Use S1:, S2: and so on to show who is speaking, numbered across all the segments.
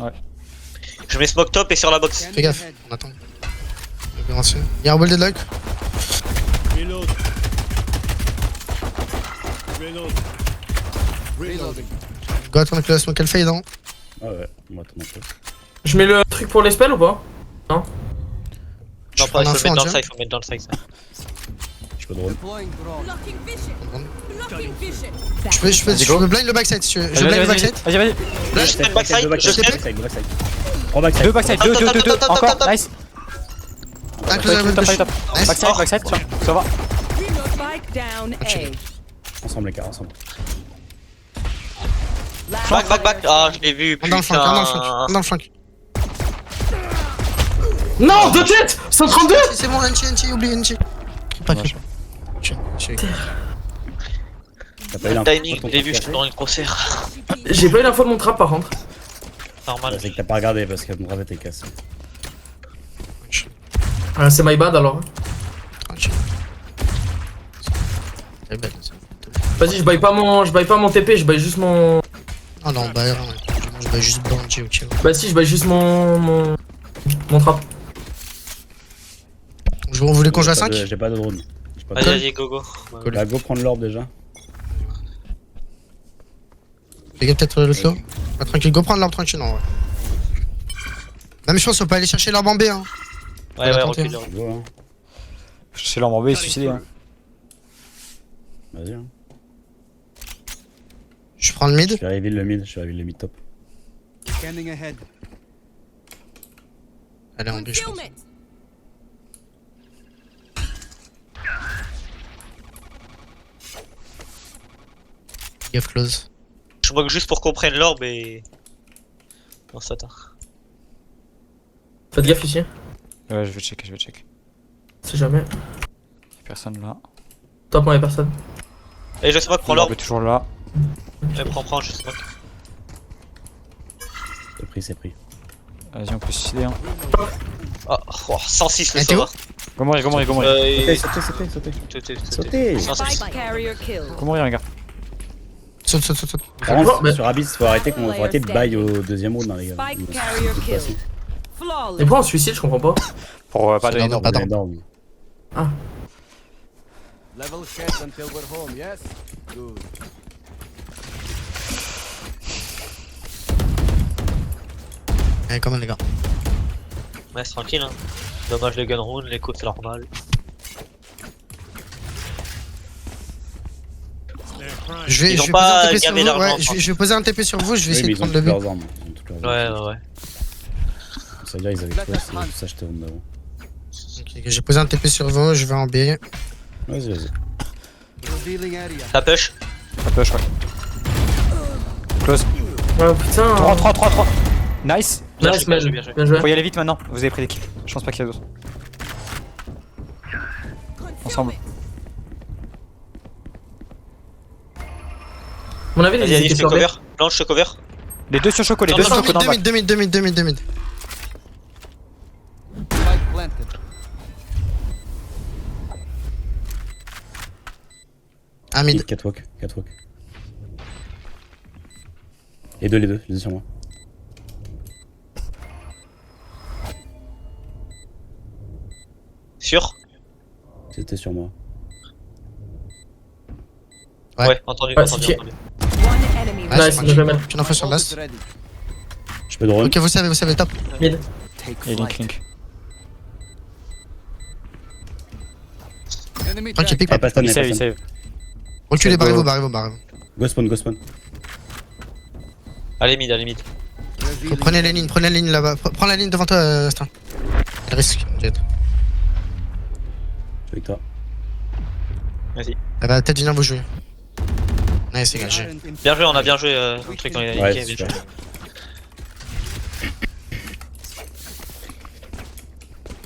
S1: Ouais.
S2: Je mets smoke top et sur la box.
S3: Fais gaffe, on attend. Y'a un wall deadlock.
S4: Reload. Reload. Reloading.
S3: Go attendre que la smoke elle fade, hein.
S5: Ah ouais, on va attendre un peu.
S6: Je mets le truc pour les spells ou pas? Non.
S2: Non, pas, il faut le mettre dans le
S3: side.
S2: side, faut le mettre dans le side. Ça.
S5: Je peux drone.
S7: Blocking vision. Blocking vision.
S3: Je peux blind le backside si tu veux. Je blind le backside.
S1: Vas-y, vas-y.
S2: Je step backside, je step.
S5: Backside. 3 backside.
S1: 2 backside, 2, 2, 2, 2. Encore, nice.
S3: Un close
S1: Top,
S3: level
S1: top,
S3: push.
S1: top.
S3: Nice.
S1: Backside, backside, tiens, ça va.
S7: Spike down A.
S5: Ensemble les gars, ensemble.
S2: Back. Ah, je l'ai vu.
S3: On dans le flank, on dans le flank.
S6: Non, de tête 132.
S3: C'est bon, NT, oublie NT. Pas que.
S5: T'as pas eu
S2: Le
S5: l'info
S2: timing, je l'ai vu, je suis dans une crosshair.
S6: J'ai pas eu l'info de mon trap par contre.
S2: Normal.
S5: C'est que t'as pas regardé parce que mon rêve était cassé.
S6: Ah, c'est my bad alors.
S3: C'est belle.
S6: Vas-y, je baille pas mon TP, je baille juste mon.
S3: Ah non, bah je vais juste bandir, ok.
S6: Bah si, je baille juste mon trap.
S3: Vous voulez qu'on joue à 5?
S5: J'ai pas de drone.
S2: Vas-y, go.
S5: Bah go prendre l'orbe déjà.
S3: Les gars, peut-être le slow. Pas tranquille, go prendre l'arbre tranquille, non, ouais. Même je pense qu'on peut aller chercher l'arbre en B, hein.
S2: Ouais,
S3: tenter,
S2: recule.
S5: Go hein.
S1: C'est l'homme B, suicidé. Hein.
S5: Vas-y hein.
S3: Je prends le mid.
S5: Je vais reveal le mid top.
S4: Scanning ahead.
S3: Allez, en B, je pense.
S7: Concealment.
S3: Gaffe close.
S2: Je moque juste pour qu'on prenne l'orbe et. On s'attend.
S6: Faites gaffe ici.
S1: Ouais, je vais check.
S6: Si jamais.
S1: Y'a personne là.
S6: Top, non, y'a personne.
S2: Et je smoke, prends l'orbe.
S1: L'orbe est toujours là.
S2: Prends, je smoke.
S5: C'est pris.
S1: Vas-y, on peut suicider. Hein.
S2: Oh, 106 le
S3: Ah, t'es où?
S2: sauveur.
S1: Go mourir.
S5: Sautez.
S2: 106.
S7: Spike carrier kill.
S1: Go mourir, les gars.
S3: Saute.
S5: Par contre,
S6: mais-
S5: sur Abyss, faut arrêter de bail au deuxième round, hein, les gars.
S7: Spike carrier kill.
S6: Et
S7: Flawless.
S6: pourquoi on se suicide, je comprends pas.
S1: Pour pas
S3: C'est
S1: donner
S3: normal.
S1: d'orbe.
S3: Attends.
S5: Énorme.
S4: Level heads until we're home, yes? Good.
S3: Allez, comment les gars?
S2: Ouais, c'est tranquille, hein. Dommage le gun round, les coups c'est normal.
S3: Je vais
S2: Ils ont
S3: poser
S2: pas
S3: un TP sur
S2: gavé
S3: vous.
S2: d'argent,
S3: Ouais, je vais poser un TP sur vous, je vais
S5: Oui,
S3: essayer
S5: mais
S3: de
S5: ils ont
S3: prendre le
S5: toutes
S3: B.
S5: leurs armes. Ils ont toutes leurs armes.
S2: Ouais.
S5: Ça veut dire ils avaient quoi, c'est tout ça, j'étais round d'avant.
S3: Ok, je vais poser un TP sur vous, je vais en B.
S5: Vas-y.
S4: Revealing area.
S2: Ça push.
S1: Ça push, ouais. Close.
S6: Oh putain.
S1: 3. Nice.
S6: Nice, man.
S2: bien joué.
S6: Bien joué.
S1: Faut y aller vite maintenant. Vous avez pris des kills. Je pense pas qu'il y a d'autres. Ensemble.
S6: Mon avis,
S2: Vas-y,
S6: les
S2: allez, je
S6: équipes
S2: te
S6: sur B.
S2: cover. Blanche, je te cover.
S1: Les deux sur choco, les deux sur choco dans le bac.
S3: 2 mid.
S4: Spike planted.
S3: Un mid.
S5: Catwalk. Les deux sur moi.
S2: Sûr?
S5: C'était sur moi.
S3: Ouais.
S2: Ouais, entendu.
S6: Ouais, c'est qui?
S7: One enemy.
S3: Ouais,
S6: Nice,
S3: c'est
S6: bien joué,
S3: bon.
S6: man.
S3: J'ai une info sur
S4: Ult
S3: last.
S4: is ready.
S5: Je peux drone.
S3: Ok, vous savez, top.
S6: Mid.
S4: Take
S1: Et
S4: flight.
S1: Link.
S4: Enemy
S3: Tranquille,
S4: tag.
S3: pique
S5: Ah,
S3: pas.
S5: pas stun,
S1: Il
S5: pas
S1: save, il
S5: stun.
S1: save.
S3: Reculez, barrez-vous.
S5: Go spawn.
S2: Allez, mid.
S4: Revealing
S3: Prenez les lignes là-bas. Prends la ligne devant toi, Stan. Elle risque, Jet.
S5: Je suis avec toi.
S2: Vas-y.
S3: Elle va peut-être venir vous jouer. Nice, c'est gagé.
S4: aren't in-
S2: Bien joué, on a bien joué le truc quand il a
S5: Ouais,
S2: niqué.
S5: super.
S2: bien joué.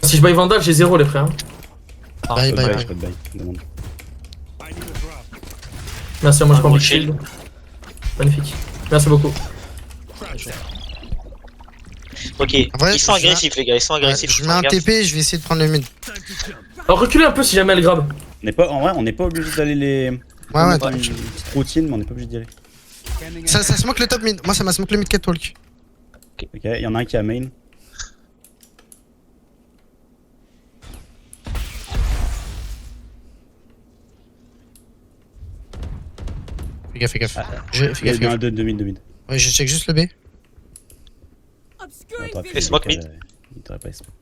S6: Si je baille Vandal, j'ai 0 les frères.
S3: Bye.
S5: Pas de bail. Demande.
S6: Merci, moi je prends
S2: gros
S6: le shield. Magnifique. Merci beaucoup.
S2: Ok,
S3: En vrai,
S2: ils sont
S3: je vais-
S2: agressifs, les gars, ils sont
S3: Ouais,
S2: agressifs.
S3: je mets un TP, je vais essayer de prendre le mid.
S6: Alors reculez un peu si jamais elle grab.
S5: En vrai, on n'est pas obligé d'aller les.
S3: Ouais,
S5: On a
S3: attends.
S5: une petite routine, mais on n'est pas obligé d'y aller.
S4: Scanning
S3: Ça
S4: ahead.
S3: smoke le top mid. Moi, ça m'a smoke le mid catwalk.
S5: Ok, y'en a un qui a main.
S3: Fais gaffe, fais gaffe. Fais
S5: Il y
S3: gaffe,
S5: a
S3: fais
S5: bien
S3: gaffe.
S5: un 2 de mid, de mid.
S3: Ouais, je check juste le B.
S7: Obscuring
S5: T'aurais pu
S2: Et smoke
S5: décaler,
S2: mid.
S5: Il t'aurait pas expecté.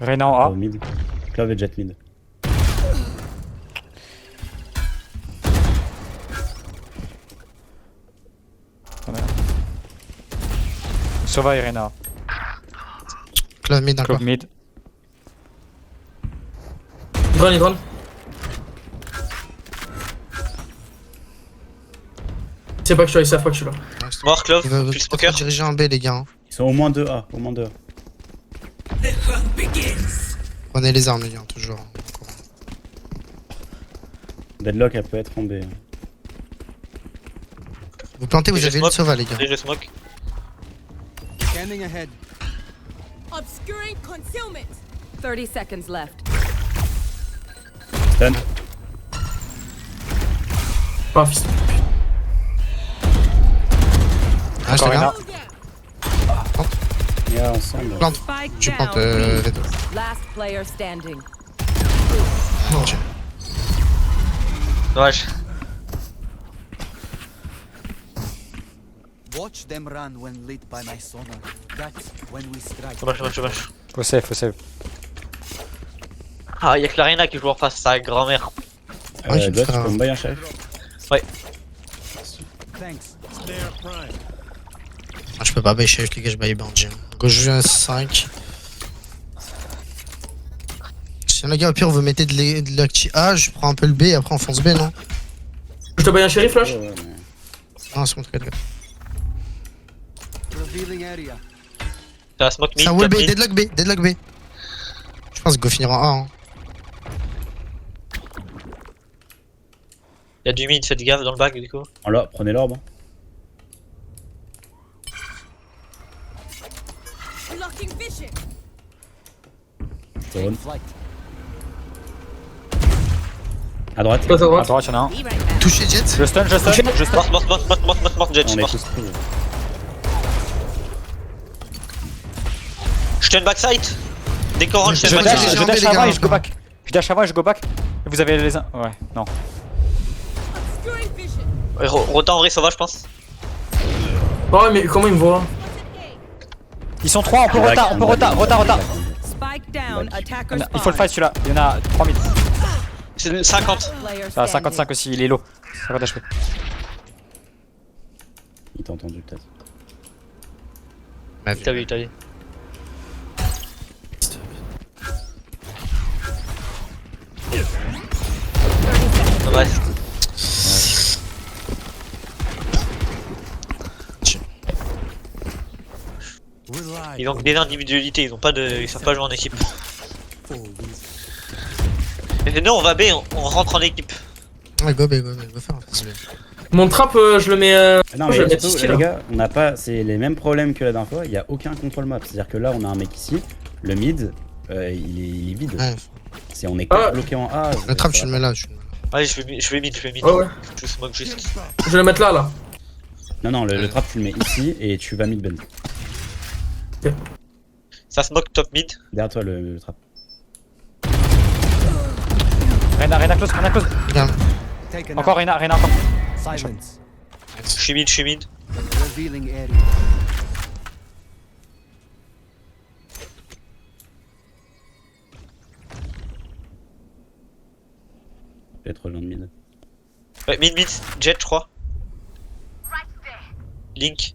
S1: Reyna en
S5: Clove
S1: A.
S5: mid. Clove et jet mid.
S1: Sova et Reyna.
S3: Clove mid encore.
S1: Club mid.
S6: Drone, drone. C'est pas que je suis là, ils savent pas que je suis là.
S2: Mort, Clove,
S3: Il va
S2: puis le smoker.
S3: diriger en B, les gars. Hein.
S5: Ils sont au moins 2A, au moins 2A.
S3: Prenez les armes, les gars, toujours.
S5: Deadlock, elle peut être en B.
S3: Vous plantez, vous
S2: Et je
S3: avez une
S2: smoke.
S3: Sova, les gars.
S2: Et je smoke.
S4: Scanning ahead.
S7: Obscuring concealment. 30 seconds left.
S5: Stun.
S6: Ah, fils.
S3: Ah, je
S1: Encore
S3: te
S1: Reyna.
S3: garde.
S5: Il y a ensemble.
S3: Plante.
S7: Spike
S3: Je plante
S7: down.
S3: les deux.
S7: Last player standing.
S3: Mon dieu.
S2: Dommage.
S4: Watch them run when lit by my sonar. That's when we strike.
S2: Dommage.
S1: Faut save, faut save.
S2: Ah, y'a que la Reyna qui joue en face, sa grand-mère.
S3: Ouais, je vais
S5: Dot,
S3: faire
S5: tu
S3: un-
S5: peux me bailler un chef?
S4: Thanks.
S3: Ah, je peux pas bêcher avec les gars, je baille bandit. Gauche, je viens 5. Si les gars, au pire, vous mettez de l'acti A, je prends un peu le B et après on fonce B, non?
S6: Je te baille un shérif, flash.
S5: Ouais, ouais, mais...
S3: Non, c'est bon, très bien.
S4: Revealing area.
S2: T'as la smoke mid,
S3: Ça wall B,
S2: top mid.
S3: deadlock B. Je pense que Go finira en A. Hein.
S2: Y'a du mid, faites gaffe dans le back du coup.
S5: Alors, prenez l'orbe. Hein.
S7: Blocking vision.
S5: Je te run.
S4: Flight.
S6: Toi,
S5: À droite.
S6: à
S1: À
S6: droite.
S1: droite, y'en a un.
S7: Be right back.
S3: Touché Jet.
S1: Je stun, je stun.
S2: Mort, Jet,
S5: On est
S2: mort.
S5: tous pris.
S2: Je stun backside. Dès qu'on rentre, je
S3: Je
S2: stun
S3: dash,
S2: backside.
S3: j'ai
S1: Je
S3: enlevé
S1: dash
S3: les
S1: avant
S3: gars,
S1: et je go back. Je dash avant et je go back. Et vous avez les uns. Ouais, non.
S7: Obscuring vision.
S2: Ouais, Rotin en vrai, ça va, je pense.
S6: Oh, mais comment il me voit?
S1: Ils sont 3, on peut retard, retard.
S7: Spike down. Attacker
S1: Il faut le fight celui-là. Il y en a 3 mid.
S2: C'est 50.
S7: Player
S1: Ah,
S7: standing.
S1: 55 aussi, il est low. 50 HP.
S5: Il t'a entendu peut-être.
S2: T'as vu. Ouais.
S4: We're live.
S2: Ils ont que des individualités, ils ont pas de. Ils savent pas jouer en équipe. Et nous on va B, on rentre en équipe.
S3: Ouais, go faire un face B.
S6: Mon trap, je le mets.
S5: Non
S6: je vais
S5: mais
S6: le mettre
S5: surtout,
S6: ici,
S5: les
S6: là.
S5: gars, on n'a pas, c'est les mêmes problèmes que la dernière fois, il n'y a aucun contrôle map. C'est-à-dire que là on a un mec ici, le mid, il est vide.
S3: Ouais,
S5: Si on est
S6: Ah.
S5: bloqué en A.
S3: le trap,
S5: ça
S3: tu le
S5: va
S3: mets là. Tu le mets là.
S2: Allez, je vais mid.
S6: Ouais, ouais.
S2: Je smoke juste.
S6: Je vais le mettre là, là.
S5: pas. Non, le trap tu le mets ici et tu vas mid bend.
S2: Ça smoke top mid.
S5: Derrière toi le trap.
S1: Reyna close.
S3: Regarde.
S4: Taken
S1: Encore
S4: out.
S1: Reyna encore.
S4: Silence.
S2: Je suis mid.
S4: Revealing area.
S5: Peut-être rejoindre mid.
S2: Ouais, mid. Jet, je crois. Link.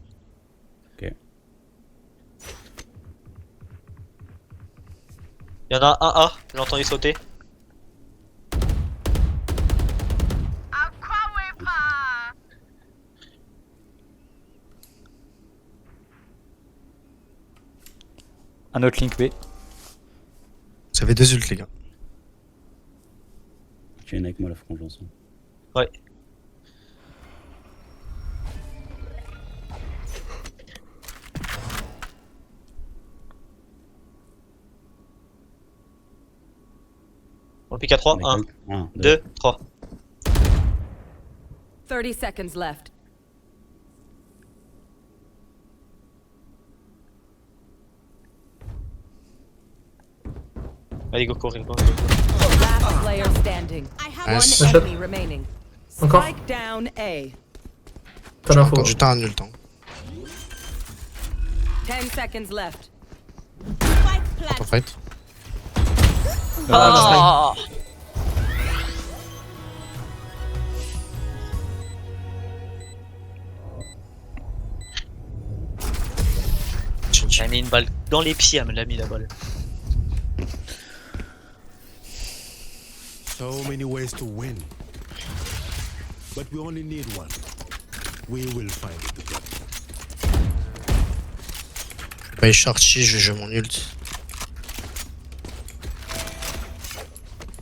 S5: Ok.
S2: Y'en a un A, j'ai entendu sauter.
S1: Un autre link B.
S3: Vous avez 2 ults, les gars.
S5: Tu viens avec moi la frange ensemble.
S2: Ouais. On le pique à 3, 1,
S5: 1,
S2: 2, 3.
S7: 30 seconds left.
S2: Allez, go courir. Go.
S7: Last player standing.
S3: Nice.
S7: One enemy remaining.
S6: Encore.
S7: Spike down A.
S6: T'as l'info.
S3: Du temps, nul temps.
S7: 10 seconds left.
S3: En fait.
S2: Ah Il a mis une balle dans les pieds, elle me l'a mis la balle.
S8: So many ways to win. But we only need one. We will find it together.
S3: Je vais shorty, je vais jouer mon ult.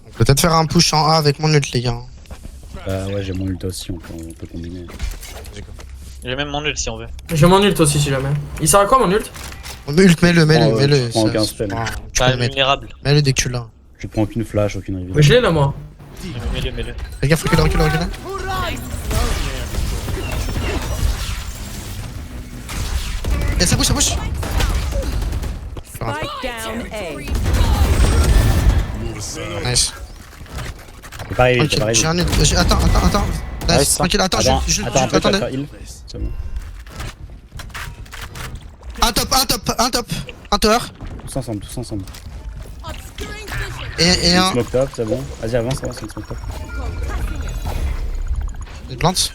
S3: On peut peut-être faire un push en A avec mon ult, les gars.
S5: Ouais, j'ai mon ult aussi, on peut combiner.
S2: J'ai même mon ult si on veut.
S6: J'ai mon ult aussi si jamais. Il sert à quoi mon ult?
S3: Ult, mets-le,
S5: prends
S3: mets-le.
S5: aucun
S3: ça,
S5: spell.
S3: tu peux
S2: Pas
S3: le mettre.
S2: vulnérable.
S3: Mets-le dès que tu l'as.
S5: Je prends aucune flash, aucune reveal.
S6: Mais je l'ai là moi.
S2: Mets-le.
S3: Fais gaffe, recule. Et ça bouge.
S7: Spike down A.
S3: Nice.
S5: C'est pas arrivé, c'est
S3: Tranquille,
S5: pas
S3: j'ai
S5: arrivé.
S3: un ult. Attends. Nice,
S1: Nice.
S3: tranquille, attends,
S5: Attends,
S3: attendez.
S5: attends, heal. C'est bon.
S3: Un top. Un tower.
S5: Tous ensemble.
S3: Et un.
S5: Smoke top, c'est bon. Vas-y, avance, smoke top.
S3: Une plante.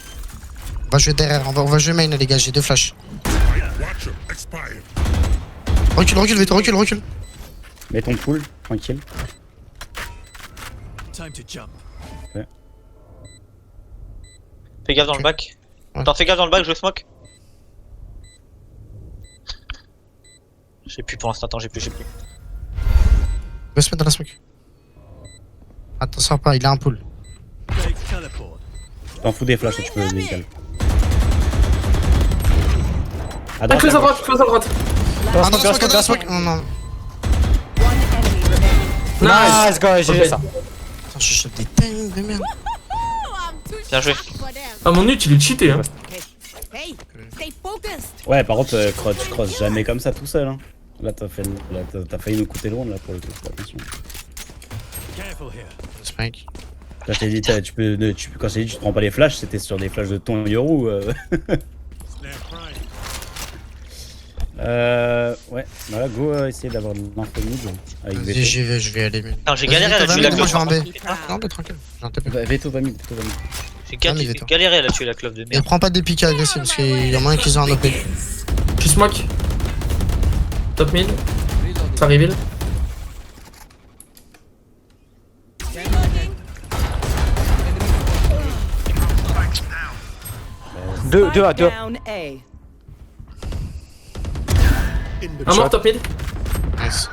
S3: On va jouer derrière, on va jouer main les gars, j'ai 2 flashs.
S8: Watcher expired.
S3: Recule, vite, recule.
S5: Mets ton pool, tranquille.
S8: Time to jump.
S2: Fais gaffe dans le bac.
S3: Ouais.
S2: Attends, fais gaffe dans le bac, je smoke. J'ai plus pour l'instant, j'ai plus.
S3: On va se mettre dans la smoke. Attends, sors pas, il a un pull.
S8: Take teleport.
S5: T'en fous des flashs, tu peux décaler. À
S6: Ah, close à droite.
S3: Ah non, dans la smoke. Non.
S7: One enemy remaining.
S1: Nice, go, j'ai
S6: Ok.
S1: ça.
S3: Attends, je chope des timings de merde.
S2: Bien joué.
S6: Ah mon ult il est cheaté hein.
S5: Ouais, par contre, tu crosses jamais comme ça tout seul. Hein. Là, t'as failli nous coûter loin là pour le coup. Attention.
S8: Careful here.
S3: Spike.
S5: Quand je t'ai dit, quand je t'ai dit tu te prends pas les flashs, c'était sur des flashs de ton Yoru.
S8: Snare prime.
S5: Ouais, voilà, go essayer d'avoir de l'info mid avec
S3: Vas-y,
S5: Veto.
S3: j'y vais, je vais aller.
S2: Attends, j'ai galéré à la tuer la
S3: Moi,
S2: clove.
S3: je vais en B. Non, mais tranquille. J'ai un TP.
S5: Veto va mid.
S2: J'ai
S3: Ah, mais Veto.
S2: galéré à la tuer la clove de
S3: Et
S2: merde.
S3: prends pas des piques agressifs parce qu'il y a moyen qu'ils ont un OP.
S6: Je smoke. Top mid. Ça reveal.
S1: Deux à
S7: Spike
S1: deux.
S7: down A.
S8: In the
S6: Un mort top mid.
S3: Nice.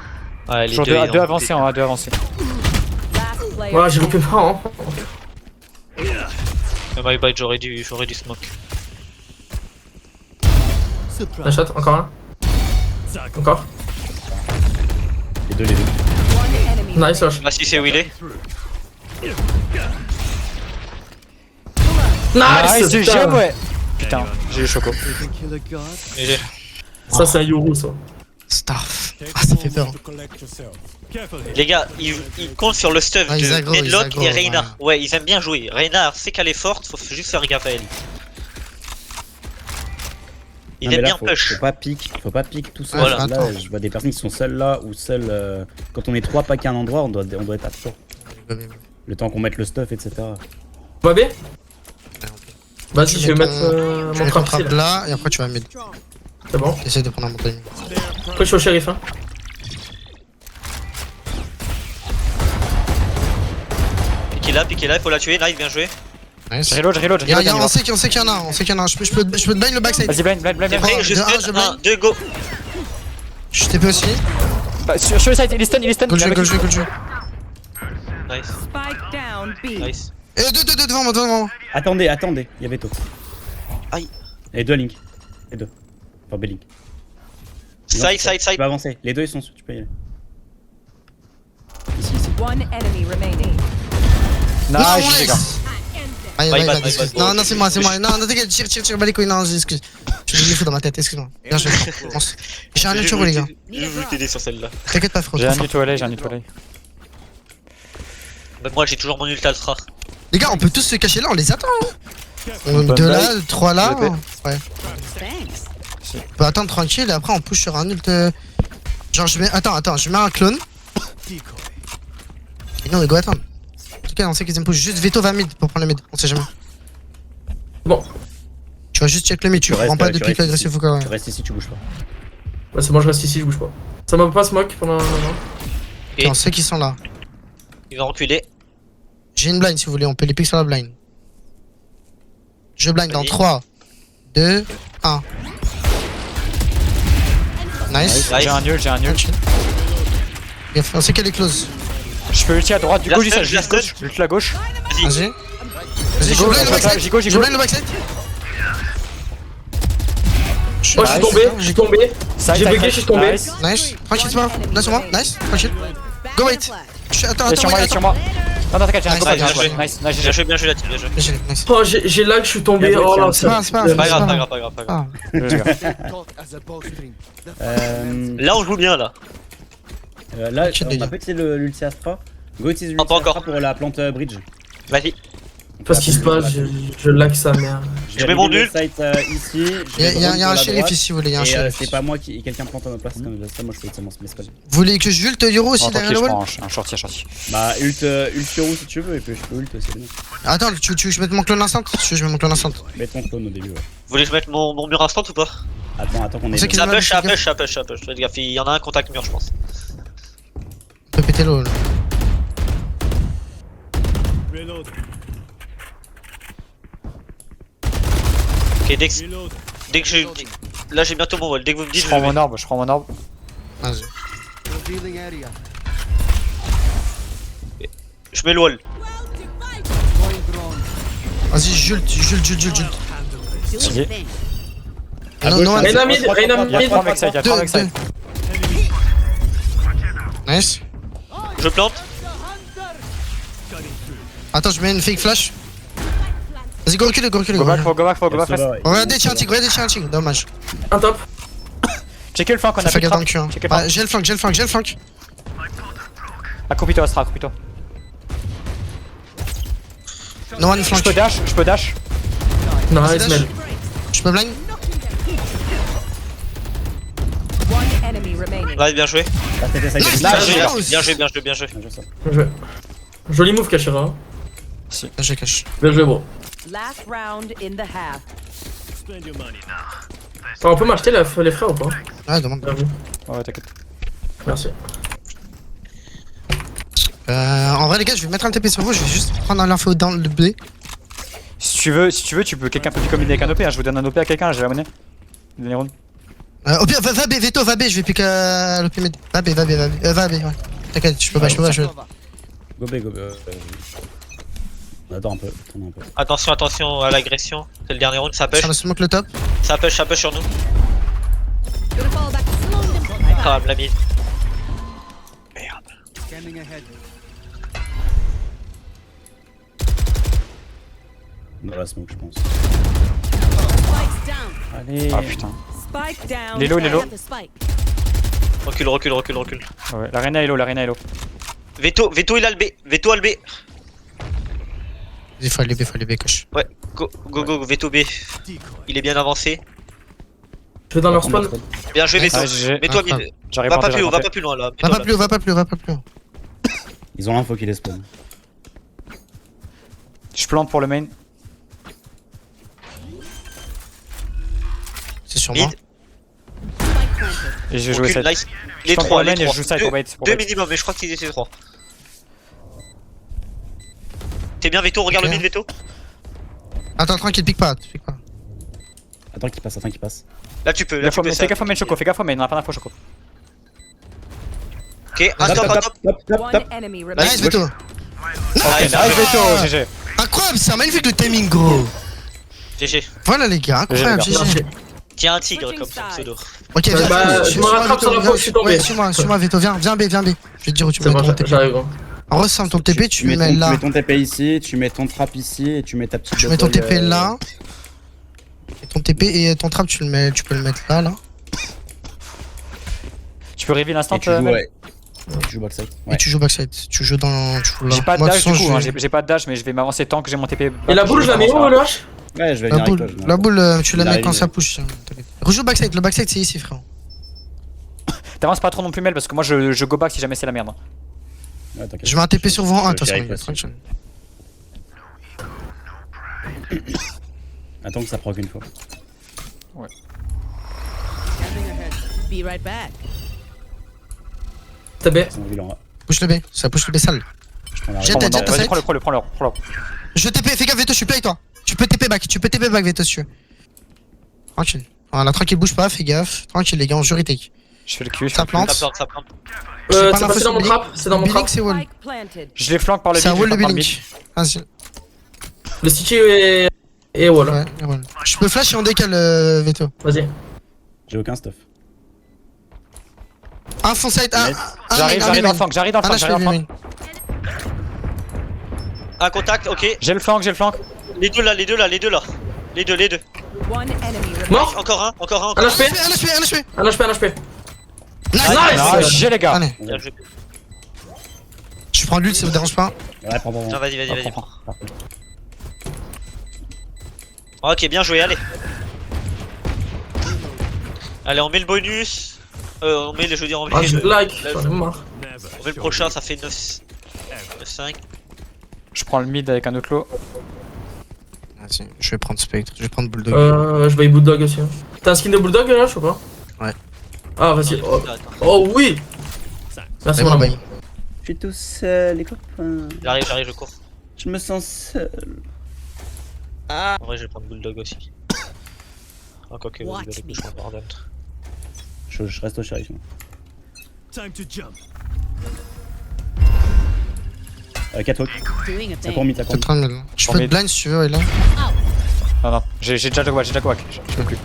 S2: Ouais, les
S1: Toujours
S2: deux,
S1: deux
S2: ils ont-
S1: avancés, hein, deux avancés.
S7: Last player.
S6: Voilà, j'ai loupé pas hein.
S2: My bad, j'aurais dû smoke.
S6: Un shot, encore un. Encore.
S5: Les deux.
S7: One enemy
S6: Nice lâche.
S2: Ah si c'est où il est.
S6: Nice
S1: du
S6: putain.
S1: jeu, ouais. Putain, j'ai le choco.
S2: GG.
S6: Ça c'est un Yoru ça.
S3: Starf.
S8: take
S3: Ah, ça
S8: a
S3: fait peur.
S8: moment to collect yourself. Careful here.
S2: Les gars, ils comptent sur le stuff
S3: Ah, ils
S2: de
S3: aggro,
S2: Deadlock
S3: ils
S2: et
S3: aggro,
S2: Reinhardt. Ouais, ils aiment bien jouer. Reinhardt sait qu'elle est forte, faut juste faire gaffe à elle. Il
S5: Non, mais
S2: aime
S5: là,
S2: bien push.
S5: faut pas pique tout seul.
S2: Voilà.
S5: Là,
S3: Attends.
S5: je vois des personnes qui sont seules là ou seules. Quand on est 3 packs à un endroit, on doit être à 3. Le temps qu'on mette le stuff, etc.
S6: Va B. Vas-y,
S3: Tu
S6: je vais
S3: mets
S6: mettre
S3: Tu
S6: mon
S3: mets ton
S6: trap
S3: trap là et après tu vas mid.
S6: C'est bon.
S3: Essaye de prendre un bon timing.
S6: Après je suis au shérif hein.
S2: Piquez là, il faut la tuer. Nice, bien joué.
S3: Nice.
S1: Je reload.
S3: On sait qu'il y en a un. Je peux te bind le backside.
S1: Vas-y, blind.
S2: T'es prêt? Je
S3: de un,
S2: stun,
S3: je
S2: 1,
S3: blind.
S2: 2, go.
S3: Je TP aussi.
S1: Bah, sur le site, il est stun.
S3: Go le jeu.
S2: Nice,
S7: Spike down B.
S2: nice.
S3: Et deux devant moi.
S5: Attendez, il y avait Veto.
S2: Aïe.
S5: Et 2 Link. Et 2. Enfin, B-Link.
S2: Side.
S5: Tu peux avancer. Les deux ils sont sur, tu peux y aller. Ici.
S7: One enemy remaining.
S1: Nice, les gars.
S3: Excuse. Non, c'est moi. Non, t'inquiète, tire, bas les couilles. Non, excuse. Je me fous dans ma tête, excuse-moi. Bien joué, France. J'ai un ult sur vous, les gars.
S2: Je voulais t'aider sur celle-là.
S3: T'inquiète pas, frérot.
S1: J'ai un nettoyé.
S2: Mais moi j'ai toujours mon ult Altra.
S3: Les gars, on peut tous se cacher là, on les attend. Hein. On
S1: Bonne
S3: deux là,
S1: blague.
S3: 3 là.
S1: Épée.
S3: Ouais.
S7: Thanks.
S3: On peut attendre tranquille et après on push sur un ult. Genre, je mets. Attends, je mets un clone.
S8: Decoy.
S3: Et nous, on go attendre. En tout cas, on sait qu'ils aiment push. Juste Veto va mid pour prendre le mid, on sait jamais.
S6: Bon,
S3: Tu vas juste check le mid, tu prends pas de pick agressif ou quoi.
S5: Tu restes ici, tu bouges pas.
S6: bah, c'est bon, je reste ici, je bouge pas. Ça m'a pas smoke pendant un moment.
S3: Ok, on sait qu'ils sont là.
S2: Il va reculer.
S3: J'ai une blind si vous voulez, on peut les pick sur la blind. Je blind dans
S2: Vas-y.
S3: 3, 2, 1. Nice.
S1: J'ai un nul, j'ai un nul.
S3: Tranquille. Gaffe, on sait qu'elle est close.
S1: Je peux ulti à droite, du
S2: La
S1: coup, j'ai ça,
S2: stun, la
S1: juste gauche.
S2: stun.
S1: J'ulti la gauche.
S3: Vas-y. Vas-y, je
S1: Go,
S3: blind le backside.
S1: Gigo,
S3: Je
S1: Gigo.
S3: blind le backside.
S6: Oh, je suis tombé, je suis tombé. J'ai bugué, je suis tombé.
S1: Nice.
S3: Nice. Tranquille, c'est pas grave. Là sur moi. Nice. Tranquille. Go wait. Attends,
S1: Il est sur moi, il est sur moi. Non, t'inquiète, j'ai un
S3: Nice,
S1: combat,
S2: nice,
S1: j'ai un
S2: nice.
S1: combat. Nice, nice,
S2: Bien
S1: GG.
S2: joué, bien joué la team, bien joué.
S3: Nice.
S6: Oh, j'ai lag, je suis tombé.
S5: Bien joué,
S6: Oh là,
S5: c'est
S3: pas
S6: ça.
S3: grave,
S2: Pas grave,
S3: pas
S2: pas
S3: grave.
S2: grave, pas grave, pas grave.
S3: Ah.
S4: Caught as a bowstring.
S2: Là on joue bien là.
S5: Là,
S3: Cheat
S5: on
S3: délire.
S5: a pas utilisé l'ulti Astra. Go utilise
S2: Ah,
S5: l'ulti
S2: pas
S5: Astra
S2: encore.
S5: pour la plante bridge.
S2: Vas-y.
S6: Parce qu'il se passe, je lag sa mère.
S2: Je mets mon nul.
S5: Site ici.
S3: Il y a un shérif ici, si vous voulez. Il y a un
S5: Et
S3: shérif.
S5: c'est pas moi qui. Quelqu'un plante à ma place. Ça, moi je fais mais c'est pas grave.
S3: Vous voulez que je vulte Euro aussi
S1: Bon,
S3: derrière
S1: tranquille,
S3: le
S1: je
S3: wall?
S1: prends un shorty, un shorty.
S5: Bah, ult Hero si tu veux, et puis je peux ult, c'est bien.
S3: Attends, tu veux que je mette mon clone instant? Je mets mon clone instant.
S5: Mets ton clone au début, ouais.
S2: Vous voulez que je mette mon mur instant ou pas?
S5: Attends qu'on
S3: C'est
S5: ait.
S3: qu'il-
S2: Ça
S3: mal,
S2: push, ça
S3: fais gaffe.
S2: push, ça push, ça push. Faites gaffe, il y en a un contact mur je pense.
S3: On peut péter l'eau là.
S8: Reload.
S2: Ok,
S8: Reload.
S2: dès que j'ai. Là j'ai bientôt mon wall, dès que vous me dites
S1: Je
S2: je
S1: prends
S2: le mets.
S1: mon orbe, je prends mon orbe.
S3: Vas-y.
S4: Revealing area.
S2: Je mets le wall.
S4: Deploying drone.
S3: Vas-y, Julte.
S1: Stylé.
S3: Non, non,
S6: Reyna mid, Reyna
S1: Il y a
S6: mid.
S1: 3 mecs side, il y a 3 mecs side.
S3: Nice.
S2: Je plante.
S3: Attends, je mets une fake flash. Vas-y, go reculer, go reculer.
S1: Go back, go back, reste.
S3: Regardez, tiens un tigre, dommage.
S6: Un top.
S1: Checkez le flanc, on a
S3: Fais
S1: plus de
S3: gaffe dans
S1: trap.
S3: le cul. Hein.
S1: Checkez le flanc.
S3: Ouais, j'ai le flank.
S1: Accroupis-toi, Astra, accroupis-toi.
S3: No one
S1: Je
S3: flank.
S1: peux dash.
S6: Nice, man.
S3: Je peux blind?
S7: One enemy remaining.
S2: Là bien joué.
S3: Nice,
S2: Bien
S3: nice.
S2: joué, bien joué, bien joué, bien joué.
S6: Bien joué. Joli move, Kashira.
S3: Je cache.
S6: Bien joué, bro.
S7: Last round in the half.
S8: Spend your money now.
S6: Enfin, on peut m'acheter les frères ou pas?
S3: Ouais, demande.
S6: Bien vu.
S1: Ouais, t'inquiète.
S6: Merci.
S3: En vrai, les gars, je vais mettre un TP sur vous. Je vais juste prendre l'info dans le B.
S1: Si tu veux, quelqu'un peut combiner avec un OP, hein. Je vous donne un OP à quelqu'un, j'ai la monnaie. Donnez round.
S3: Au pire, va B, Veto, va B. Je vais pick l'OP mid. Va B, ouais. T'inquiète, je peux pas.
S5: Go B. Attends un peu.
S2: Attention, attention à l'agression. C'est le dernier round, ça push.
S3: Sur le smoke le top.
S2: Ça push sur nous. Ah, me l'a mis. Merde.
S4: Scanning ahead.
S5: Dans la smoke, je pense.
S7: Spike's down.
S5: Allez.
S1: Ah putain.
S7: Spike down.
S1: Lélo.
S2: Recule.
S1: Ouais, l'arena est low.
S2: Veto il a le B. Veto a le B.
S3: Il faut aller B, coche.
S2: Ouais, go, Veto B. Il est bien avancé.
S6: Je vais dans leur spawn.
S2: Bien joué Veto.
S1: Ah, GG.
S2: Mets-toi
S3: Ah,
S2: mid.
S1: J'arrive
S2: Va
S1: pas
S2: pas plus loin là.
S3: Va
S2: Mets-toi
S3: pas plus haut, va pas plus haut.
S5: Ils ont l'info qui les spawn.
S1: Je plante pour le main.
S3: C'est sur
S2: Mid.
S3: moi.
S1: Et j'ai joué
S2: Recule,
S1: 7.
S2: nice. Les
S1: plante
S2: 3,
S1: pour le
S2: les
S1: main et
S2: 3.
S1: je joue side pour bait.
S2: Deux minimum, mais je crois qu'ils étaient 3. T'es bien Veto, regarde
S3: Ok.
S2: le mid Veto.
S3: Attends, tranquille, pique pas.
S5: Attends qu'il passe.
S2: Là tu peux,
S1: Fais gaffe au main Choco, fais gaffe au main, on a pas d'info Choco.
S2: Ok, un top.
S7: One enemy
S3: Nice,
S7: remaining.
S3: Veto.
S2: Nice,
S1: Nice Veto, GG.
S3: Incroyable, c'est un magnifique le timing, gros.
S2: GG.
S3: Voilà, les gars, incroyable,
S1: GG,
S3: GG.
S2: Tiens un tigre comme son pseudo.
S3: Ok, viens.
S6: Bah, je me
S3: Suis-moi,
S6: rattrape sur la
S3: Veto,
S6: fois que je suis tombé.
S3: Ouais, suis-moi, Veto, viens B. Je vais te dire où tu
S6: C'est
S3: mets
S6: bon,
S3: ton TP.
S6: j'arrive, gros.
S3: En ressemble ton TP, tu
S5: mets
S3: mets
S5: tu
S3: là.
S5: mets ton TP ici, tu mets ton trap ici, et tu mets ta petite.
S3: Tu mets ton
S5: bottle,
S3: TP là. Et ton TP et ton trap, tu peux le mettre là.
S1: Tu peux reveal instant,
S5: Et tu joues, ouais. Tu joues backside.
S3: Et
S5: Ouais.
S3: tu joues backside. Tu joues dans. Tu joues là.
S1: J'ai pas de
S3: Moi, de
S1: dash
S3: toute
S1: du
S3: façon,
S1: coup, hein,
S3: je-
S1: j'ai pas de dash, mais je vais m'avancer tant que j'ai mon TP.
S6: Et la boule, je la mets où, le lâche?
S5: Ouais, je vais
S3: La
S5: venir
S3: boule,
S5: avec toi.
S3: la boule, tu la
S5: Il
S3: mets
S5: arrive,
S3: quand
S5: il
S3: ça
S5: arrive.
S3: push. T'inquiète. Rejoue backside, le backside c'est ici, frère.
S1: T'avances pas trop non plus, Mel, parce que moi je go back si jamais c'est la merde.
S5: Ouais, t'inquiète.
S3: Je mets un TP sur vent 1,
S5: Je vais
S3: attention,
S5: avec toi,
S3: tranquille.
S5: Attends que ça proc une fois.
S7: Be right back.
S6: T'as B.
S5: Sinon, il aura.
S3: Push le B, ça push le B sale.
S5: Je prends la
S3: J'ai
S5: raison.
S3: Jet, jet,
S1: Vas-y,
S3: side.
S1: prends-le.
S3: Je TP, fais gaffe, Veto, je suis plus avec toi. Tu peux TP back Veto si tu veux. Tranquille. Voilà, tranquille, bouge pas, fais gaffe. Tranquille, les gars, on jury take.
S1: Je fais le cul.
S3: Ça plante.
S2: Ça plante.
S3: J'ai pas
S6: C'est
S3: l'info
S6: passé
S3: sur
S6: dans mon
S3: Billy.
S6: trap. C'est dans mon
S3: Billing,
S6: trap.
S3: c'est wall.
S7: Spike planted.
S1: Je les flanque par le
S3: C'est un
S1: mid,
S3: wall
S1: je
S3: de
S1: les flanque par le
S3: Billing.
S1: mid.
S3: Vas-y.
S6: Le city et wall.
S3: Ouais, wall. Je peux flash et on décale, Veto.
S6: Vas-y.
S5: J'ai aucun stuff.
S3: Un fond side, un.
S5: Yes.
S1: J'arrive dans le flank, j'arrive dans le
S3: Un
S1: flank, j'arrive dans le
S3: HP,
S1: flank.
S2: Un contact, ok.
S1: J'ai le flank.
S2: Les deux là. Les deux.
S7: One enemy remaining.
S6: Mort.
S2: Encore un.
S6: Un HP.
S3: Un HP.
S6: Un HP.
S3: Nice.
S1: Ah, j'ai les gars.
S3: Allez,
S2: Bien joué.
S3: je prends l'ult, ça vous dérange pas.
S5: Ouais, prends.
S2: Tiens, vas-y.
S1: Prends.
S5: Parfait.
S2: Ok, bien joué, allez. Allez, on met le bonus. On met le, je veux dire, on met
S6: Ah, je
S2: le,
S6: like. J'en ai marre.
S2: on met le prochain, ça fait 9-5.
S1: Je prends le mid avec un autre lot.
S3: Vas-y, je vais prendre Spectre, je vais prendre Bulldog.
S6: Je vais Bulldog aussi. Hein. T'as un skin de Bulldog là, je sais pas?
S3: Ouais.
S6: Ah, vas-y.
S2: Non,
S6: Oh,
S2: attends.
S6: oh oui! Merci, mon ami.
S5: Je suis tout seul, les copains.
S2: J'arrive, je cours.
S5: Je me sens seul.
S2: En vrai, je vais prendre Bulldog aussi. Ah, quoique,
S7: Watch
S2: Bulldog,
S7: me.
S2: je prends Warden.
S5: Je reste au shérif. moi.
S8: Time to jump.
S5: Catwalk.
S7: Doing a
S5: Ça
S7: thing.
S5: court mid, ça court mid.
S3: Peut-être un middle. Je
S1: Prends
S3: peux te
S1: mid.
S3: blind si tu veux, là.
S1: Non, j'ai déjà le wack, je peux plus.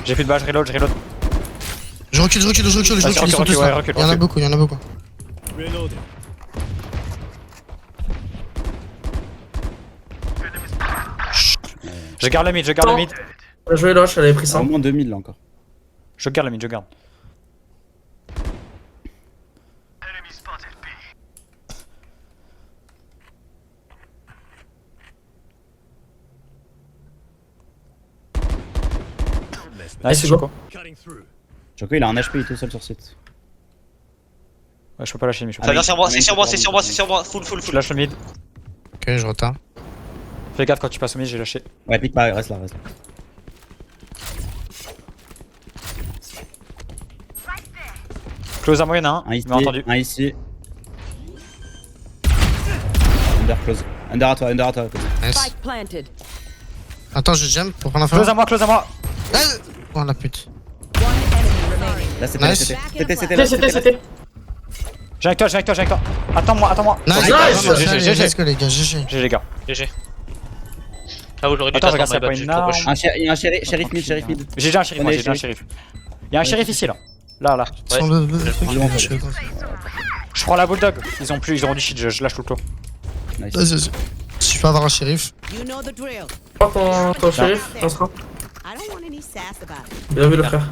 S1: J'ai plus de balles, je reload.
S3: Je recule, ils sont tous là.
S1: recule.
S3: Il y en a beaucoup.
S8: Reloading.
S1: Je garde le mid.
S6: Bien joué, Loche, elle avait pris
S5: Au
S6: 100.
S5: moins 2000 là encore.
S1: Je garde le mid. Nice,
S6: c'est
S1: Choco.
S8: Cutting through.
S5: Choco, il a un HP, il est tout seul sur site.
S1: Ouais, je peux pas lâcher le mid.
S2: Ça vient sur moi, c'est sur moi. Full.
S1: Je lâche le mid.
S3: Ok, je retard.
S1: Fais gaffe quand tu passes au mid, j'ai lâché.
S5: Ouais, pique pas, reste là.
S1: Close à moi, y'en a un.
S5: Un ici,
S1: Il m'a entendu.
S5: un ici. Under close. Under à toi.
S3: Nice.
S7: Spike planted.
S3: Attends, je jump pour prendre la fin.
S1: Close à moi.
S3: Oh la pute.
S7: One enemy remaining.
S5: Là, c'était là,
S3: Nice.
S6: C'était.
S1: J'ai avec toi. Attends-moi.
S3: Nice,
S1: GG.
S3: let's go les gars, GG.
S1: GG les gars.
S2: GG. Ah, aujourd'hui,
S1: Attends,
S2: t'attends,
S1: regarde, ça
S2: my bad,
S1: pas
S2: j'ai
S1: une
S2: trop
S1: arme.
S2: rush.
S5: Il y a un shérif mid.
S1: J'ai déjà un shérif,
S5: On
S1: moi,
S5: est
S1: j'ai déjà un shérif. Y'a un shérif ici là. Là.
S3: Sans le.
S1: Je prends la bulldog. Ils auront du shit, je lâche tout le tour.
S5: Nice.
S3: Vas-y. Si je peux avoir un shérif.
S7: You know the drill.
S6: Prends ton shérif, on sera.
S7: I don't want any sass about it.
S6: Bien vu, le frère.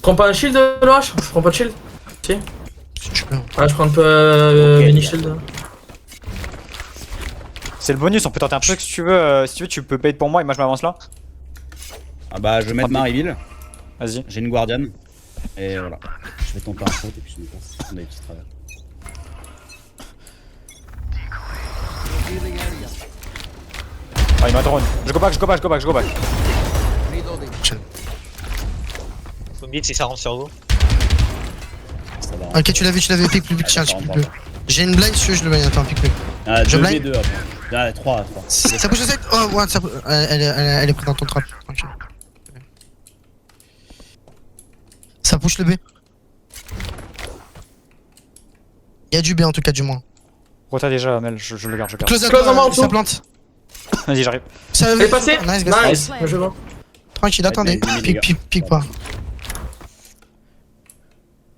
S6: Prends pas un shield, Loche? Je prends pas de shield. Si.
S3: Si tu peux.
S6: Ah, je prends un peu
S5: Ok,
S6: mini
S5: gars.
S6: shield.
S1: C'est le bonus, on peut tenter un truc si tu veux. Si tu veux, tu peux bait pour moi et moi je m'avance là.
S5: Ah bah, je vais mettre ma reveal.
S1: Vas-y.
S5: J'ai une guardian. Et voilà. Je vais tomber un shot et puis je me passe. On a des petits travers.
S1: Ah, il m'a drone. Je go back.
S4: Reloading.
S2: Faut me dire si ça rentre sur vous.
S5: Ça va.
S3: Ok, tu l'as vu, pique plus, tiens,
S5: Attends,
S3: pique plus. J'ai une blind, si tu veux, je le blind, attends, pique plus.
S5: Ah,
S3: Je
S5: 2v2
S3: blind.
S5: après. Ah, 3.
S3: Ça bouge le set. Oh, ouais, elle est prise dans ton trap. Tranquille. Ça push le B. Y'a du B en tout cas, du moins.
S1: Rota déjà, Mel, je le garde.
S3: Close à
S6: Close en bas, en
S3: toi,
S6: dessous.
S3: ça plante.
S1: Vas-y, j'arrive.
S3: Ça
S6: Elle est passée?
S3: Nice, guys.
S6: Nice. Bien joué, bon.
S3: Tranquille, attendez.
S5: Ouais, les gars.
S3: Pique pas.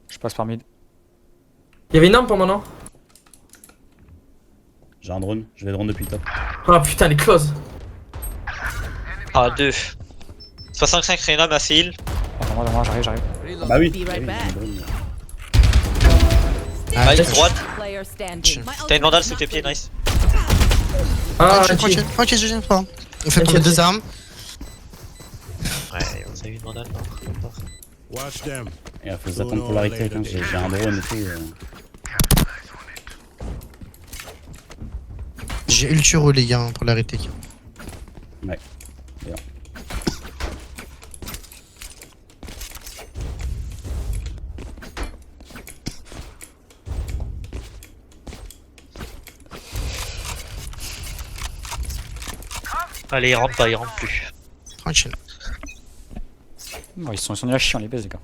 S1: Je passe par mid.
S6: Y'avait une arme pour moi, non?
S5: J'ai un drone. Je vais drone depuis le top.
S6: Ah putain, elle est close.
S2: Ah, 2. 65 Reyna, ma heal.
S1: Attends-moi, j'arrive.
S7: problem.
S5: Bah oui.
S7: Be right
S5: Ah
S7: back.
S5: oui,
S3: Ah,
S2: Nice,
S3: je-
S2: droite.
S7: Player standing.
S2: T'as une vandale sous tes pieds, nice.
S6: Ah,
S3: Tranquille, tranquille, je viens pas. On fait tomber
S6: Ok.
S3: 2 armes.
S2: Ouais, on a eu une vandale, non.
S8: Watch them.
S5: Et il faut s'attendre pour la retake, hein. J'ai un drone et tout.
S3: J'ai ultra les gars pour la retake.
S5: Ouais. Bien.
S2: Allez, il rentre pas, il rentre plus.
S3: Tranquille.
S1: Bon, ils sont nuls à chier, les baise, les gars.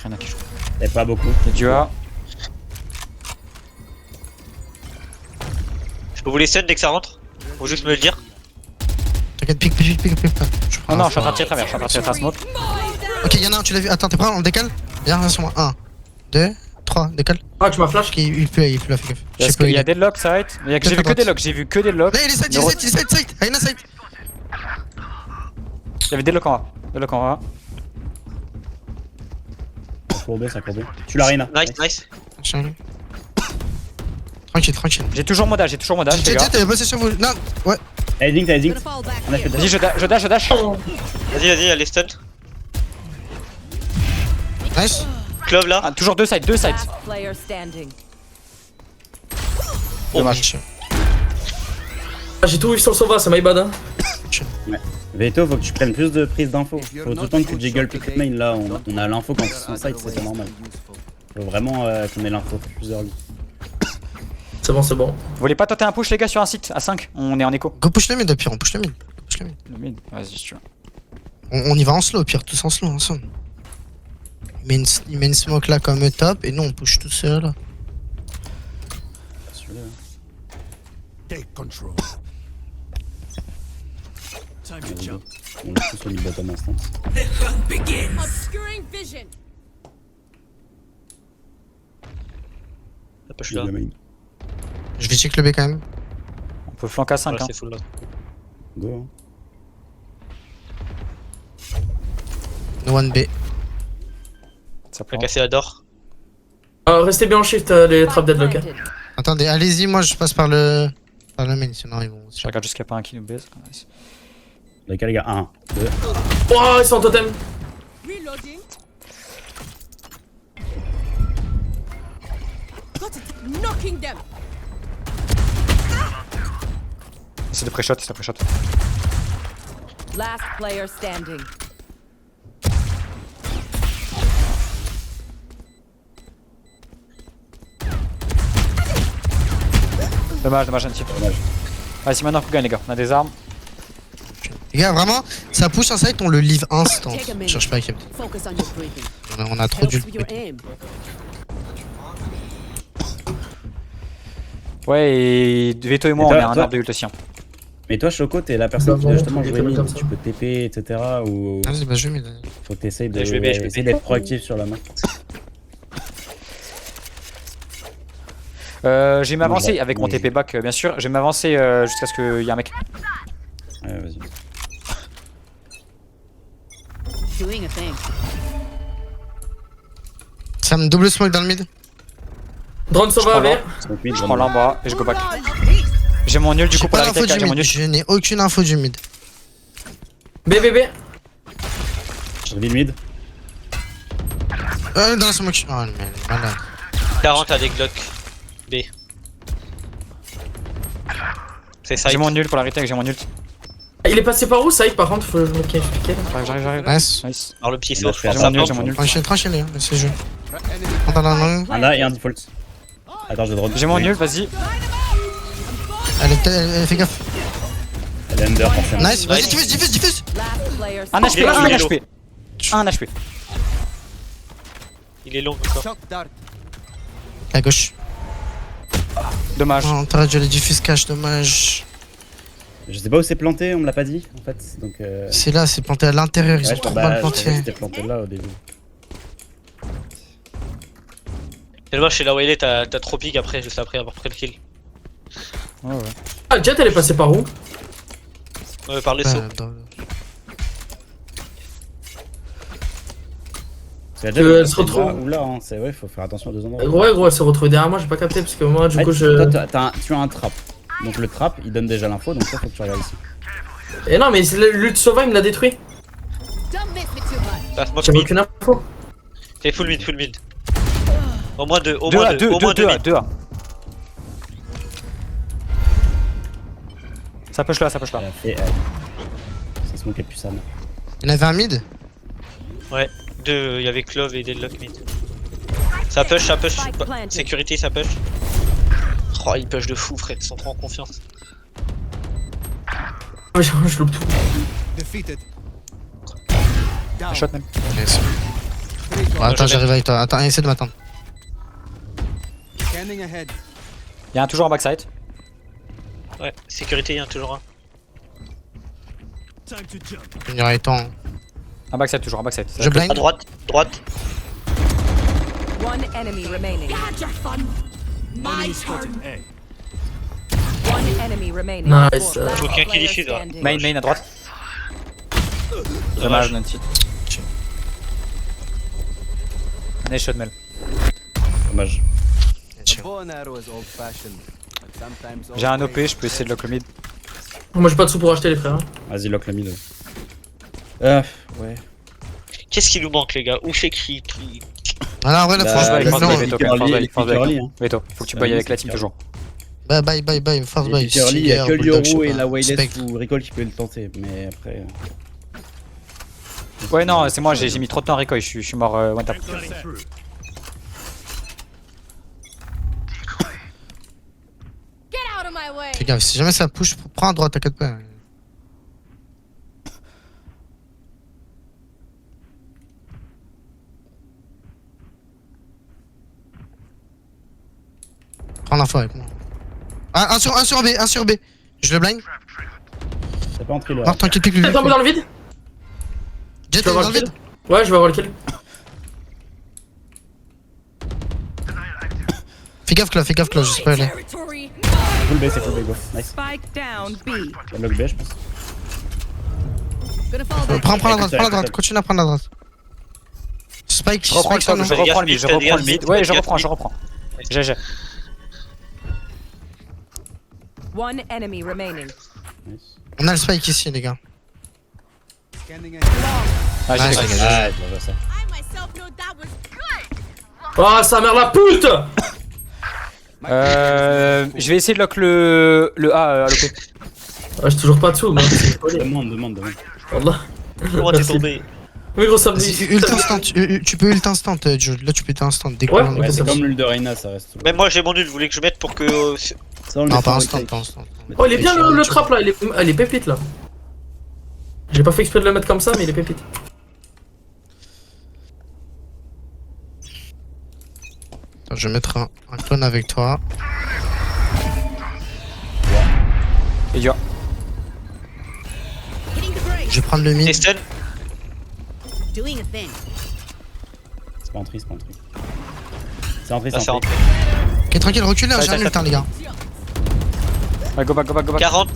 S1: Rien à quelque chose.
S5: Et pas beaucoup.
S1: Il y a du A.
S2: Je peux vous les stun dès que ça rentre? Faut juste me le dire.
S3: T'inquiète, pique.
S1: Oh non, je suis en train de tirer travers, je suis en train de tirer un smoke.
S3: Ok, y'en a un, tu l'as vu. Attends, t'es prêt? On décale? Viens, viens sur moi. 1, 2, 3, décale.
S6: Ah, tu m'as flash?
S3: Ok, il pleut, fais gaffe. Je sais
S1: Est-ce
S3: pas,
S1: qu'il y a
S3: est.
S1: deadlock side? J'ai vu que
S3: Droite.
S1: deadlock, j'ai vu que deadlock.
S3: Là, il est side. Ayana side.
S1: Il y avait deadlock en A. Deadlock en A.
S5: Ça courbé. Tu l'as, Reina.
S2: Nice.
S3: Tranquille.
S1: J'ai toujours mon dash, les gars.
S3: T'es bossé sur vous. Non, ouais.
S5: T'as heading, t'as heading.
S7: Gonna fall back.
S5: On a fait
S1: Vas-y, je dash.
S2: Vas-y, allez, stun.
S3: Nice.
S2: Clove là.
S1: Ah, toujours deux sides.
S7: Last player standing.
S3: Dommage.
S6: Ah, j'ai tout vu sur le Sova, c'est my bad. Hein.
S5: Veto, faut que tu prennes plus de prise d'infos. Faut tout le temps que tu jiggles pick main. Là, on a l'info quand ils sont side, c'est pas normal. Faut vraiment qu'on ait l'info plus early.
S6: C'est bon.
S1: Vous voulez pas tenter un push, les gars, sur un site à 5? On est en écho.
S3: Go push le mid au pire, on push le mid.
S1: Le mid, vas-y, si tu veux.
S3: On y va en slow au pire, tous en slow ensemble. Il met une smoke là comme top et nous on push tout seul.
S5: Celui-là.
S8: Take control. Time to jump.
S5: On l'a tous au mid-bottom instant.
S7: Obscuring vision.
S2: Ça push là.
S3: Je vais check le B quand même.
S1: On peut flank à 5,
S2: Voilà,
S1: hein.
S2: c'est full là.
S5: Go.
S3: No one B.
S1: Ça
S2: On
S1: prend.
S2: a cassé la door.
S6: Restez bien en shift, les traps deadlock.
S7: Planted.
S3: Attendez, allez-y, moi je passe par le main, sinon ils vont.
S1: Je regarde juste qu'il n'y a pas un qui nous baise. Nice.
S5: Les gars, 1, 2.
S6: Oh, ils sont en totem.
S7: Reloading. Got it. Knocking them.
S1: C'est de pré-shot,
S7: Last player standing.
S1: Dommage, un petit.
S5: Dommage.
S1: Vas-y, maintenant qu'on gagne, les gars. On a des armes.
S3: Les gars, vraiment, ça push un site, on le leave instant. Je cherche pas à capter.
S7: Focus on your breathing.
S3: On a trop
S7: Helps
S3: dû
S7: with
S3: le
S7: your
S3: péter.
S7: aim.
S1: Ouais, et Veto et moi,
S5: Et
S1: on
S5: toi-
S1: est un
S5: toi-
S1: arbre de ult aussi. Hein.
S5: Mais toi, Choco, t'es la personne qui doit justement
S6: Comme
S5: jouer mid.
S6: ça.
S5: Tu peux TP, etc. Ou
S3: Vas-y, bah je vais mid.
S5: faut que t'essayes
S2: Ouais, je vais B, je vais B.
S5: essayer d'être proactif sur la main.
S1: Je vais m'avancer
S5: Ouais,
S1: avec mon
S5: ouais.
S1: TP back, bien sûr. Je vais m'avancer jusqu'à ce qu'il y ait un mec.
S5: Ouais, vas-y.
S7: Doing a thing.
S3: Ça me double smoke dans le mid.
S6: Drone Sova
S1: prends
S6: avec.
S5: Smoke mid,
S1: Je
S5: drone
S1: prends
S5: mid.
S1: l'embarras et je go back. J'ai mon nul du
S3: J'ai
S1: coup pour
S3: pas
S1: la
S3: l'info
S1: retake,
S3: du
S1: j'ai mon
S3: mid.
S1: nul.
S3: Je n'ai aucune info du mid.
S6: B.
S5: Je vis le mid.
S3: Dans la smoke. Oh, mais malade.
S2: 40 à des Glock. B. C'est ça.
S1: J'ai mon nul pour la retake, j'ai mon ult.
S6: Il est passé par où, Side, par contre? Faut que je me cache.
S1: J'arrive.
S3: Nice.
S1: Nice.
S2: Alors le pied
S5: Il a
S2: sauf.
S5: fait
S1: J'ai
S2: Ça
S1: mon nul,
S2: plante.
S1: j'ai mon nul.
S3: Tranquille, les gars, laissez jouer. Attends, non.
S5: Un là et un default. Attends, je drone.
S1: J'ai mon nul, vas-y.
S3: Elle fait gaffe.
S5: Elle est under forcément.
S3: Nice, vas-y,
S2: Nice.
S3: diffuse.
S7: Last player
S1: Un
S7: standing.
S1: HP,
S2: Il est
S1: un
S2: low.
S1: HP. Un HP.
S2: Il est long encore.
S4: Shock dart.
S3: À gauche.
S1: Dommage.
S3: Oh, t'aurais dû aller diffuse cache, dommage.
S5: Je sais pas où c'est planté, on me l'a pas dit en fait. Donc
S3: C'est là, c'est planté à l'intérieur, ils
S5: ouais,
S3: ont
S5: je
S3: trop
S5: bah,
S3: mal
S5: je savais que
S3: planté.
S5: c'était planté là au début.
S2: Et moi, je sais là où il est, t'as trop pique après, juste après avoir pris le kill.
S1: Ouais, ouais.
S6: Ah, Jet, elle est passée par où?
S2: Par le saut.
S3: Dans-
S5: C'est
S6: elle se retrouve.
S5: Ou là, hein. C'est ouais, faut faire attention à deux endroits.
S6: Ouais, gros, elle s'est retrouvée derrière moi, j'ai pas capté parce que moi, du
S5: Ouais,
S6: coup,
S5: toi,
S6: je.
S5: tu as un trap. Donc le trap, il donne déjà l'info, donc ça faut que tu regardes ici.
S6: Et non, mais le Sova, il me l'a détruit.
S7: Don't miss me too much.
S2: Ça smoke
S6: J'avais
S2: mid.
S6: aucune info.
S2: T'es full mid, full mid. Au moins deux, au
S1: 2
S2: moins
S1: A,
S2: deux,
S1: 2
S2: au moins
S1: 2
S2: deux
S1: A,
S2: mid.
S1: 2 A. Ça push là, ça push là.
S5: Elle a fait. Ça se moquait plus ça, mais.
S3: Il y en avait un mid.
S2: Ouais, deux, il y avait Clove et Deadlock mid. Ça push, ça push.
S7: Spike planted.
S2: Sécurité, ça push. Oh, il push de fou, frère, ils sont trop en confiance.
S6: Ouais, je loupe tout.
S4: Defeated. Down.
S1: Shot même.
S3: Yes. Bon, attends, j'arrive avec toi. Attends, essaie de m'attendre.
S4: Scanning ahead.
S1: Il y a un toujours en backside.
S2: Ouais, sécurité, il y en a toujours un.
S8: Time to jump.
S3: Il y aura temps.
S1: Un backside toujours, un backside.
S3: Je blind.
S2: À droite, droite.
S7: One enemy remaining.
S8: Enemy spotted. Hey.
S7: One enemy remaining.
S6: Nice.
S7: Last
S2: Faut aucun qui
S7: player
S2: diffuse, là.
S7: standing.
S1: Main à droite. Dommage, Nancy. Nice shot, Mel.
S5: Dommage.
S4: A bow and arrow is old fashioned. But sometimes
S1: J'ai un
S4: old
S1: OP,
S4: ways
S1: je peux essayer de lock le mid.
S6: Moi, j'ai pas de sous pour acheter les frères. Hein.
S5: Vas-y, lock le mid. Ouais.
S2: Qu'est-ce qui nous manque, les gars? Où c'est qui
S3: Alors, ouais, la
S5: Bah,
S3: France,
S1: là,
S3: bye.
S1: il faut
S3: Non,
S1: se Veto,
S5: Pick early,
S1: force
S5: pick
S1: back.
S5: early, hein.
S1: Veto, faut que tu bailles avec la team toujours.
S3: bye, bye, force bye.
S5: Pick early, il y a que
S3: Bulldog, je sais
S5: Lyoru et
S3: pas.
S5: la Wayless
S3: Spectre.
S5: ou Recall qui peut le tenter, mais après.
S1: Ouais, non, c'est moi, j'ai mis trop de temps à recoil, je suis mort one tap.
S8: Cutting through.
S7: Get out of my way.
S3: Fais gaffe, si jamais ça push, prends à droite, t'inquiète pas. Prends l'info avec moi. Ah, 1 sur B, 1 sur B. Je le blind.
S5: C'est pas entré là.
S3: Mort, tranquille, pique lui.
S6: T'es tombé dans le vide?
S3: Jet,
S6: Tu
S3: t'es
S6: vas
S3: dans
S6: avoir
S3: le
S6: le
S3: vide.
S6: kill? Ouais, je vais avoir le kill.
S3: Fais gaffe, Claude, je sais pas aller.
S7: Territory.
S5: Full B, c'est full B, go. Nice.
S7: Spike down B.
S5: La lock B, je pense.
S7: Gonna fall back.
S3: Prends la droite, continue à prendre la droite. Spike,
S1: Je reprends le
S3: Spike,
S1: top, je
S3: non.
S1: reprends le mid, je reprends le mid. Ouais, je reprends. GG.
S7: One enemy remaining.
S5: Nice.
S3: On a le Spike ici, les gars.
S4: Scanning ahead.
S1: Ah, j'ai
S3: Nice,
S1: fait.
S3: les gars.
S5: Ah, je vois ça.
S7: I myself know that was good.
S6: Oh, sa mère la pute!
S1: Je vais essayer de lock le A à l'OP.
S6: Ah, j'ai toujours pas de sous, moi.
S5: Demande.
S2: Comment
S6: Wallah.
S2: t'es
S6: Merci.
S2: tombé?
S6: Oui, gros, ça me
S3: Vas-y,
S6: dit.
S3: ult instant, tu peux ult instant, Joe. Là, tu peux ult instant. Dès que
S6: Ouais,
S3: on est
S5: Ouais,
S3: bon.
S5: c'est comme l'ul de Reyna, ça reste.
S2: Même moi j'ai mon nul, vous voulez que je mette pour que.
S5: Ça, on le
S3: Non,
S5: met
S3: pas
S5: en
S3: instant,
S5: retake.
S3: pas instant.
S6: Oh, il est bien le trap là, elle est pépite là. J'ai pas fait exprès de le mettre comme ça, mais il est pépite.
S3: Attends, je vais mettre un clone avec toi.
S1: Et dur.
S7: Hitting the brakes.
S3: Je vais prendre le mid.
S2: T'es stun?
S7: Doing a thing.
S5: C'est pas entré. C'est entré,
S2: Ah,
S5: c'est
S2: c'est
S5: entré.
S2: rentré.
S3: Ok, tranquille, recule là, j'ai un ult, hein, les gars.
S1: Ouais, go back.
S2: 40.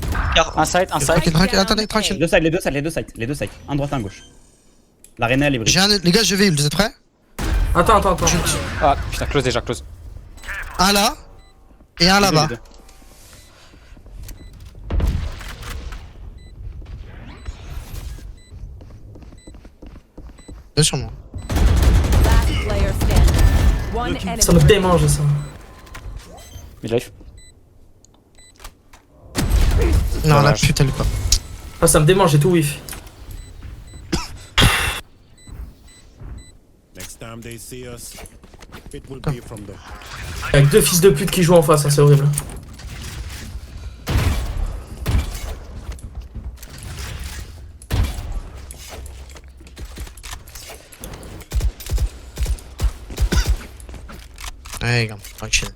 S1: Un side.
S3: Ok, tranquille, attendez, tranquille.
S5: Les deux sides. Un droite, un gauche. L'arena, elle est brisée.
S3: J'ai un ult, les gars, je vais ult, vous êtes prêts?
S6: Attends.
S1: Ah, putain, close déjà, close.
S3: Un là, et un là-bas.
S5: Les deux.
S3: Deux sur moi.
S7: Last player standing. One enemy.
S6: Ça me démange ça.
S1: Mid-life.
S3: Non, la
S1: Dommage.
S3: pute, elle est pas.
S6: Ah, ça me démange, j'ai tout whiff.
S8: Next time they see us, it will be from the
S6: Avec deux fils de pute qui jouent en face, hein, c'est horrible.
S3: Ouais, les gars, tranquille.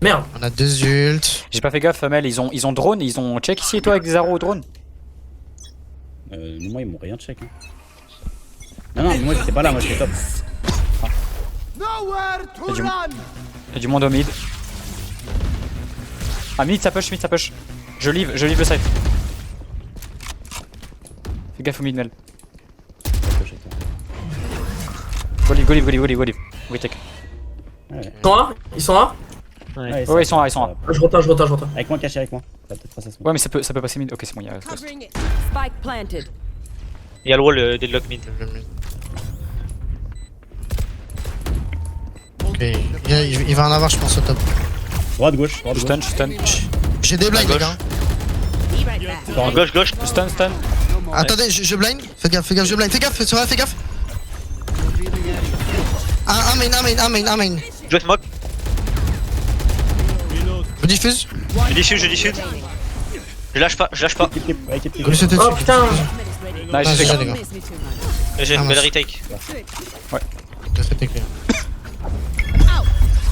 S6: Merde.
S3: On a deux ults.
S1: J'ai pas fait gaffe, Mel, ils ont drone, ils ont check ici et toi avec des arrows au drone.
S5: Moi, ils m'ont rien check. Hein. Non, mais moi, j'étais pas là, moi, j'étais top.
S4: Nowhere to
S1: du-
S4: run.
S1: Y'a du monde au mid. Ah, mid ça push. Je leave le site. Fais gaffe au mid, Mel. Go live, go live, go live, go live, go live. Oui, tech.
S5: Ouais.
S6: Ils sont A? Ils sont A?
S5: Ouais,
S1: Ouais, ils sont là, ils sont là.
S6: Je rotate, je rotate, je rotate.
S5: Avec moi, caché avec moi. Ça va peut-être passer à ce moment.
S1: Ouais, mais ça peut passer mid. Ok, c'est bon, il y a.
S7: Covering it. Spike planted.
S2: Il y a le wall deadlock mid.
S3: Ok, il va en avoir, je pense, au top.
S5: Droite, gauche, droite,
S1: Je
S5: gauche.
S1: stun.
S3: J'ai des blinds, les gars.
S7: Be right back.
S2: Gauche, gauche.
S1: Je stun.
S3: Attendez, je blind. Fais gaffe, je blind. Fais gaffe, ça va, fais gaffe. Un main.
S2: Je smoke.
S3: Je diffuse.
S2: Je diffuse. Je lâche pas.
S5: Équipe,
S3: Je lui saute
S6: Oh
S3: dessus.
S6: putain!
S1: Nice,
S3: Ah,
S1: j'ai
S3: déjà,
S1: fait.
S3: les gars.
S7: Miss me too much.
S2: J'ai
S3: Ah,
S2: une belle
S3: mince.
S2: retake.
S3: Je sais t'écrire.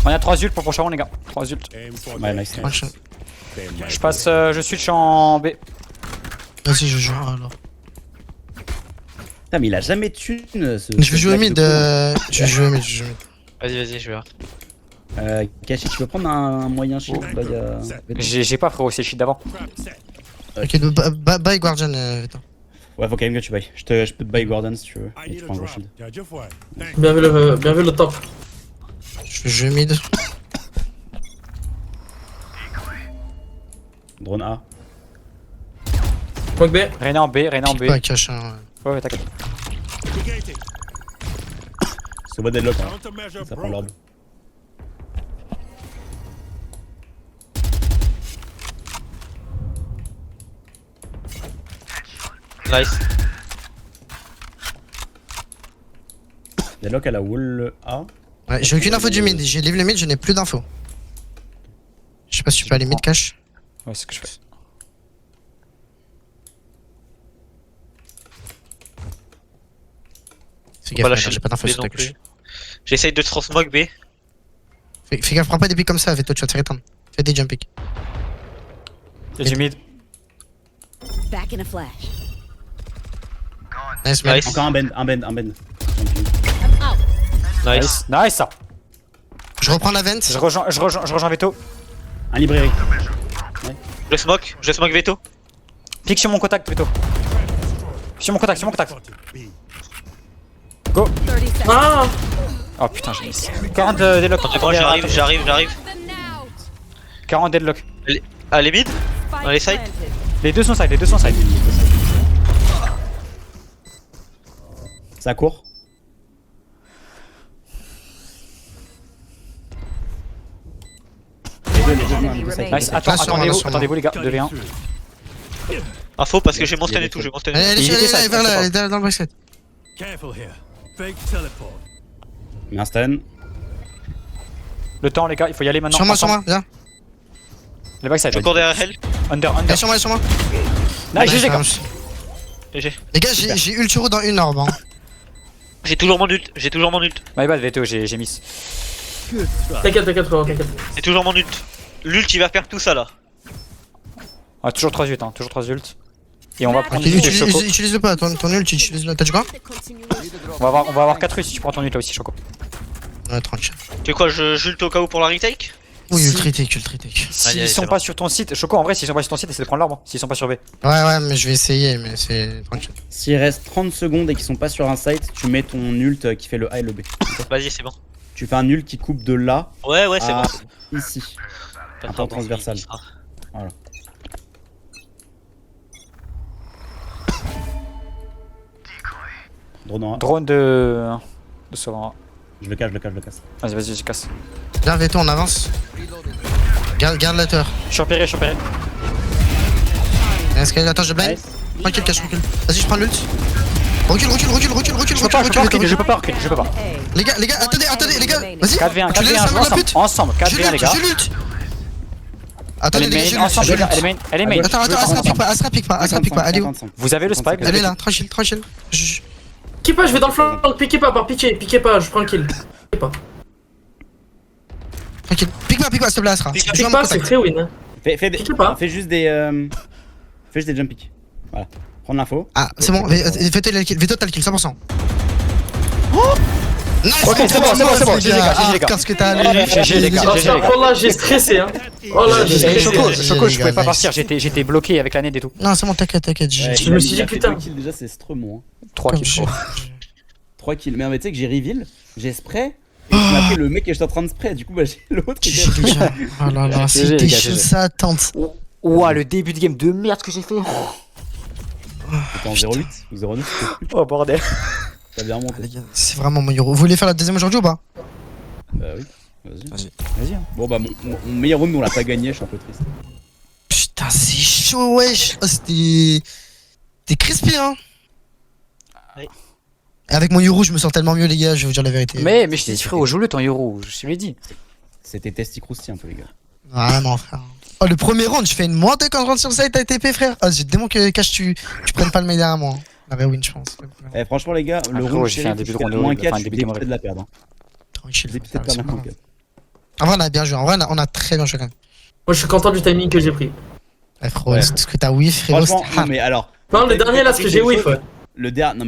S1: On a 3 ults pour le prochain round, les gars. 3 ults.
S5: Ouais, nice.
S3: Prochain.
S1: Je passe, je switch en B.
S3: Vas-y, je joue alors.
S5: Putain, mais il a jamais de thune.
S3: Je vais jouer mid. Je vais jouer mid.
S2: Vas-y, je vais voir.
S5: Caché, tu veux prendre un moyen shield là, il y a...
S1: J'ai pas, frérot, c'est le shit d'avant.
S3: Ok, bye Guardian. Vito.
S5: Ouais, faut quand même que tu bailles. Je peux te buy Gordon si tu veux.
S8: I
S5: Et
S8: need
S5: tu
S8: a
S5: prends un gros
S8: drop.
S5: shield.
S8: Yeah, just one. Thanks.
S6: Bien vu le top.
S3: Je vais jouer mid.
S5: Drone A.
S6: Smoke B.
S1: Reyna en B, Reyna en B.
S3: Pas cash. Hein.
S1: Ouais, t'inquiète.
S8: Negating.
S5: C'est au bas deadlock, hein.
S8: Countermeasure
S5: Ça prend
S8: broken.
S5: l'orbe.
S2: Nice.
S5: Deadlock à la wall A.
S3: Ouais, j'ai aucune info du mid. J'ai live le mid, je n'ai plus d'infos. Je sais pas si tu peux aller mid cash.
S1: Ouais, c'est ce que je fais.
S3: Fais
S2: Faut pas
S3: gaffe,
S2: lâcher
S3: j'ai pas d'infos
S2: B
S3: sur
S2: non
S3: ta couche.
S2: plus. J'essaye de se smoke B.
S3: Fais gaffe, prends pas des pics comme ça, Veto, tu vas te faire éteindre. Fais des jump picks.
S1: Y'a du mid.
S7: Back in a flash.
S3: Nice, man.
S2: Nice.
S5: Encore un bend.
S2: Nice.
S1: Nice, ça.
S3: Je reprends la vente.
S1: Je rejoins Veto.
S5: Un librairie.
S2: Je smoke veto.
S1: Pique sur mon contact, Veto. Sur mon contact.
S8: B.
S7: 30 seconds.
S6: Ah!
S1: Oh putain, j'ai mis. 40 deadlock.
S2: Attends, j'arrive.
S1: 40 deadlock.
S2: Allez mid.
S7: Spike
S2: les sides.
S7: planted.
S1: Les deux sont side.
S5: Ça court.
S7: Enemy remaining.
S1: Nice. Attendez-vous les gars. 2v1.
S2: Info parce que j'ai mon scan et tout,
S3: Allez,
S1: Il était side,
S3: vers là,
S1: c'est
S3: allez, dans le bracelet.
S8: Careful here. Fake teleport.
S5: Mais un stun.
S1: Le temps, les gars, il faut y aller maintenant.
S3: Sur moi, viens.
S1: Le backside.
S2: Je cours derrière elle.
S1: Under.
S3: Viens sur moi.
S1: Nice, GG, gars.
S2: GG.
S3: Les gars, j'ai ultiro dans une orbe. Hein.
S2: J'ai toujours mon ult.
S1: My bad, Veto, j'ai miss.
S6: T'inquiète, frérot, t'inquiète.
S2: C'est toujours mon ult. L'ult il va faire tout ça là.
S1: Ah, toujours 3 ults, toujours 3 ults. Et on va prendre
S3: Ok,
S1: le Choco.
S3: utilise-le pas, ton ult, utilise-le. T'as du quoi?
S1: On va avoir 4 ults si tu prends ton ult là aussi, Choco.
S3: Ouais, tranquille.
S2: Tu sais quoi, je ult au cas où pour la retake?
S3: Oui,
S1: Si-
S3: ultra take.
S1: S'ils
S2: allez,
S1: sont
S2: c'est
S1: pas
S2: bon.
S1: sur ton site, Choco, en vrai, s'ils sont pas sur ton site, essaie de prendre l'arbre. S'ils sont pas sur B.
S3: Ouais, mais je vais essayer, mais c'est tranquille.
S5: S'il reste 30 secondes et qu'ils sont pas sur un site, tu mets ton ult qui fait le A et le B.
S2: Vas-y, c'est bon.
S5: Tu fais un ult qui coupe de là
S2: Ouais, c'est
S5: à
S2: bon.
S5: ici.
S2: Pas
S5: un
S2: trop
S5: peu
S2: bon,
S5: transversal.
S2: il sera.
S5: Drone en A.
S1: Drone de Sova.
S5: Je le casse.
S1: Vas-y, je casse.
S3: Viens, Veto, on avance. Garde la tour.
S1: Je suis repéré.
S3: Attends, je blind.
S5: Nice.
S3: Tranquille, cache, recule. Vas-y, je prends l'ult. Recule.
S1: Je peux pas reculer.
S3: Les gars, attendez, les gars. Vas-y.
S1: 4v1,
S3: Tu les laisses
S1: jouons
S3: la pute.
S1: ensemble. 4v1, les gars.
S3: J'ai l'ult. Attendez,
S1: Elle
S3: les gars,
S1: est
S3: j'ai
S1: main, ensemble, les gars.
S3: l'ult.
S1: Elle est main.
S3: Attends, Astra pique pas. Allez où?
S1: Vous avez le spike,
S3: Elle est là, tranquille.
S6: Piquez pas, je vais dans le flanc. Piquez pas, piquez pas, je prends le kill. Piquez pas.
S3: Tranquille. Pique pas, s'il te plaît, Astra.
S2: Pique
S3: Joue à
S6: Pique
S3: mon
S6: pas, c'est
S3: contact.
S6: très win. Hein. Piquez pas.
S5: Fais juste des jump picks. Voilà. Prendre l'info.
S3: Ah, c'est bon, Veto, t'as le kill, 100%. Nice,
S1: Ok, c'est bon, GG, les gars.
S3: Qu'est-ce que t'as
S1: GG, les gars.
S6: Oh là, j'ai stressé, hein. Oh là, j'ai
S3: GG.
S6: stressé.
S1: Choco, je
S3: les
S1: pouvais
S3: gars,
S1: pas
S3: nice.
S1: partir. J'étais bloqué avec la nade et tout.
S3: Non, c'est bon, t'inquiète.
S6: Je me suis dit, putain.
S5: 2 kills déjà, c'est stremont.
S1: 3 kills.
S5: 3 kills. Mais tu sais que j'ai reveal. J'ai spray. Et il m'a pris le mec et j'étais en train de spray. Du coup, bah j'ai l'autre. qui était-
S3: GG. Oh là là,
S1: GG,
S3: c'était
S1: les gars,
S3: chaud
S1: GG.
S3: ça attente.
S1: Ouah, le début de game de merde que j'ai fait.
S5: C'était en 0-8 ou 0-9, c'était plus.
S1: Oh bordel.
S5: T'as bien
S3: Ah, les
S5: remonté.
S3: gars, c'est vraiment mon euro. Vous voulez faire la deuxième aujourd'hui ou pas?
S5: Bah oui, vas-y.
S1: Vas-y. Hein.
S5: Bon bah mon meilleur round on l'a pas gagné, je suis un peu triste.
S3: Putain, c'est chaud, wesh. Oh, c'était crispy, hein.
S2: Oui.
S3: Avec mon euro, je me sens tellement mieux, les gars, je vais vous dire la vérité.
S1: Mais je t'ai dit frérot, joue-le ton euro, je te l'ai dit.
S5: C'était testi croustillant un peu les gars.
S3: Ah non, frère. Oh, le premier round, je fais une moins 2 quand je rentre sur le site ATP, frère. Ah, j'ai démon que Cash, tu prennes pas le mail derrière moi. Hein. La win, je pense.
S5: Eh franchement les gars, le
S1: frérot,
S5: round
S1: j'ai fait un
S5: shérif,
S1: début de
S5: j'étais à
S1: round
S5: moins
S1: horrible,
S5: 4,
S1: enfin,
S5: je suis
S1: début de game
S5: dépité de la perdre.
S3: Tranquille.
S5: Dépité de perdre la conquête.
S3: En vrai, on a bien joué. En vrai, on a très bien joué quand même.
S6: Moi, je suis content du timing que j'ai pris.
S3: Ouais, frérot,
S5: Ouais.
S3: c'est tout ce que t'as whiff, frérot.
S5: Franchement,
S3: c'était
S5: non mais alors.
S6: Non, le dernier là, ce que j'ai whiff, ouais.
S5: Le dernier, non mais